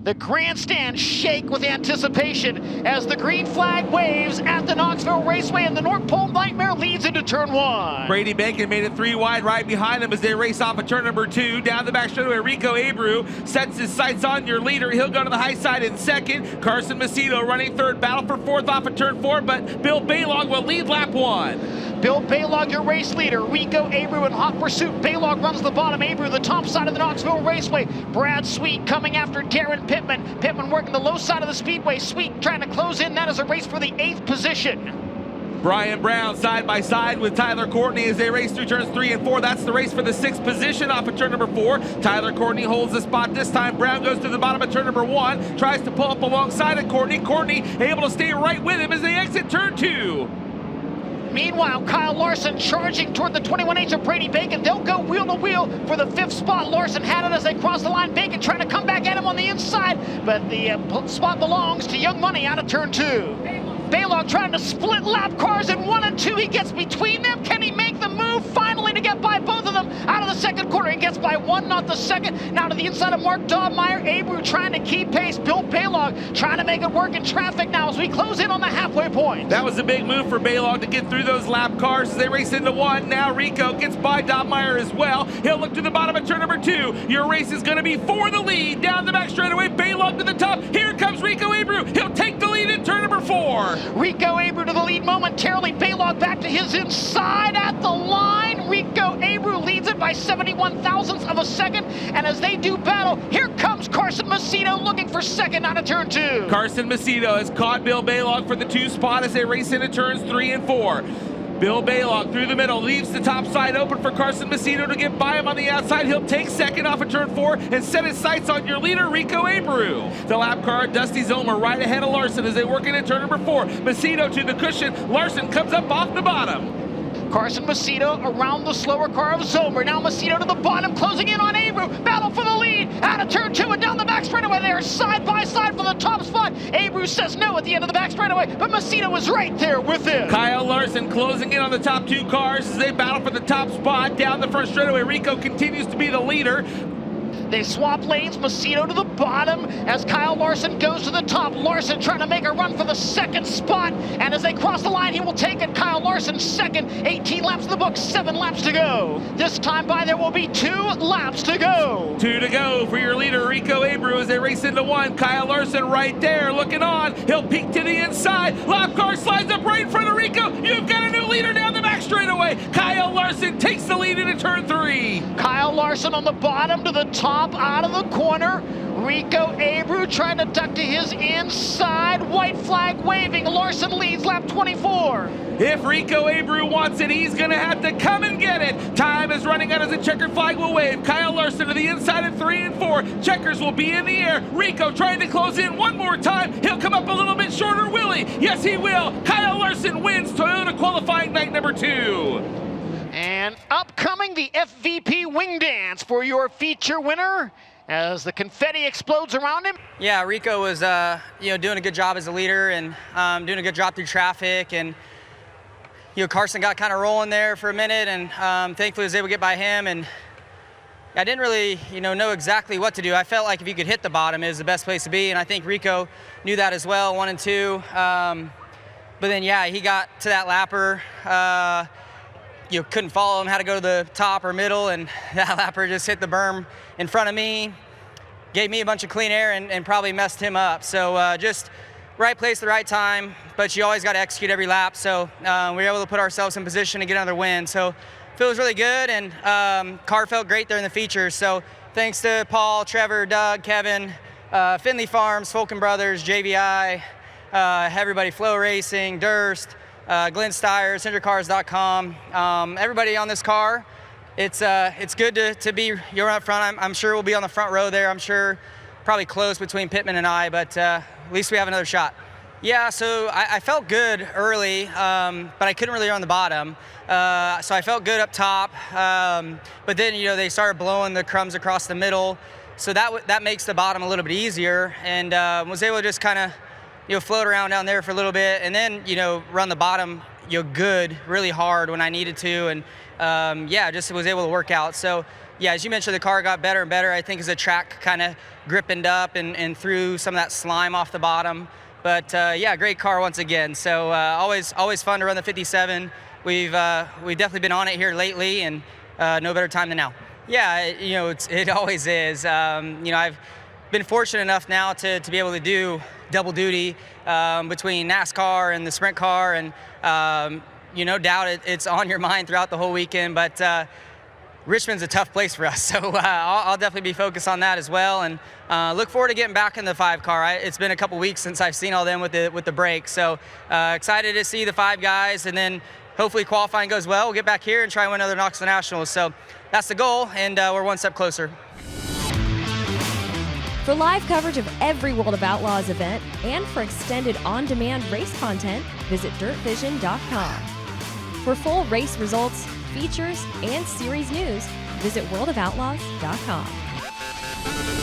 The grandstand shake with anticipation as the green flag waves at the Knoxville Raceway, and the North Pole Nightmare leads into turn 1. Brady Bacon made it 3 wide right behind them as they race off of turn number 2. Down the back straightaway, Rico Abreu sets his sights on your leader. He'll go to the high side in second. Carson Macedo running third, battle for fourth off of turn 4, but Bill Baylog will lead lap 1. Bill Baylog, your race leader. Rico Abreu in hot pursuit. Baylog runs the bottom. Abreu the top side of the Knoxville Raceway. Brad Sweet coming after Darren Pittman. Pittman working the low side of the speedway. Sweet trying to close in. That is a race for the 8th position. Brian Brown side by side with Tyler Courtney as they race through turns 3 and 4. That's the race for the 6th position off of turn number 4. Tyler Courtney holds the spot this time. Brown goes to the bottom of turn number 1, tries to pull up alongside of Courtney. Courtney able to stay right with him as they exit turn 2. Meanwhile, Kyle Larson charging toward the 21H of Brady Bacon. They'll go wheel to wheel for the 5th spot. Larson had it as they cross the line. Bacon trying to come back at him on the inside, but the spot belongs to Young Money out of turn 2. Baylog trying to split lap cars in 1 and 2. He gets between them. Can he make the move finally to get by both of them out of the second corner? He gets by 1, not the second. Now to the inside of Mark Dobmeyer. Abreu trying to keep pace. Bill Baylog trying to make it work in traffic now as we close in on the halfway point. That was a big move for Baylog to get through those lap cars as they race into 1. Now Rico gets by Dobmeyer as well. He'll look to the bottom of turn number 2. Your race is going to be for the lead. Down the back straightaway, Baylog to the top. Here comes Rico Abreu. He'll take the lead in turn number 4. Rico Abreu to the lead momentarily. Baylog back to his inside at the line. Rico Abreu leads it by 71 thousandths of a second. And as they do battle, here comes Carson Macedo looking for second out of turn 2. Carson Macedo has caught Bill Baylog for the 2 spot as they race into turns 3 and 4. Bill Baylog through the middle, leaves the top side open for Carson Macedo to get by him on the outside. He'll take second off of turn 4 and set his sights on your leader, Rico Abreu. The lap car, Dusty Zomer right ahead of Larson as they work into turn number 4. Macedo to the cushion. Larson comes up off the bottom. Carson Macedo around the slower car of Zomer. Now Macedo to the bottom, closing in on Abreu. Battle for the lead out of turn 2 and down the back straightaway. They are side by side for the top spot. Abreu says no at the end of the back straightaway, but Macedo is right there with him. Kyle Larson closing in on the top 2 cars as they battle for the top spot. Down the front straightaway, Rico continues to be the leader. They swap lanes, Macedo to the bottom as Kyle Larson goes to the top. Larson trying to make a run for the 2nd spot, and as they cross the line, he will take it. Kyle Larson second, 18 laps in the book, 7 laps to go. This time by there will be 2 laps to go. 2 to go for your leader, Rico Abreu, as they race into 1. Kyle Larson right there looking on. He'll peek to the inside. Lap car slides up right in front of Rico. You've got a new leader down the back straightaway. Kyle Larson takes the lead into turn 3. Kyle Larson on the bottom to the top out of the corner. Rico Abreu trying to duck to his inside. White flag waving. Larson leads lap 24. If Rico Abreu wants it, he's going to have to come and get it. Time is running out as the checkered flag will wave. Kyle Larson to the inside at 3 and 4. Checkers will be in the air. Rico trying to close in one more time. He'll come up a little bit shorter, will he? Yes, he will. Kyle Larson wins Toyota qualifying night number 2. And upcoming, the FVP wing dance for your feature winner as the confetti explodes around him. Yeah, Rico was doing a good job as a leader and doing a good job through traffic, and Carson got kind of rolling there for a minute, and thankfully was able to get by him. And I didn't really know exactly what to do. I felt like if you could hit the bottom, it was the best place to be, and I think Rico knew that as well, 1 and 2. But then yeah, he got to that lapper. Couldn't follow him, had to go to the top or middle, and that lapper just hit the berm in front of me, gave me a bunch of clean air, and probably messed him up. So just right place, the right time, but you always got to execute every lap. So we were able to put ourselves in position to get another win. So feels really good, and car felt great there in the features. So thanks to Paul, Trevor, Doug, Kevin, Finley Farms, Fulkin Brothers, JVI, everybody, Flow Racing, Durst, Glenn Steyer, CentralCars.com, everybody on this car. It's good to be you're up front. I'm sure we'll be on the front row there. I'm sure probably close between Pittman and I, but at least we have another shot. Yeah, so I felt good early, but I couldn't really run the bottom. So I felt good up top, but then they started blowing the crumbs across the middle, so that makes the bottom a little bit easier, and was able to just kind of float around down there for a little bit, and then run the bottom good really hard when I needed to, and yeah, just was able to work out. So yeah, as you mentioned, the car got better and better, I think, as the track kind of grippened up and threw some of that slime off the bottom. But yeah, great car once again. So always fun to run the 57. We've definitely been on it here lately, and no better time than now. Yeah, it always is. I've been fortunate enough now to be able to do double duty between NASCAR and the sprint car, and no doubt it's on your mind throughout the whole weekend. But Richmond's a tough place for us, so I'll definitely be focused on that as well, and look forward to getting back in the 5 car. It's been a couple weeks since I've seen all them with the break, so excited to see the 5 guys, and then hopefully qualifying goes well. We'll get back here and try and win another Knoxville Nationals. So that's the goal, and we're one step closer. For live coverage of every World of Outlaws event and for extended on-demand race content, visit dirtvision.com. For full race results, features, and series news, visit worldofoutlaws.com.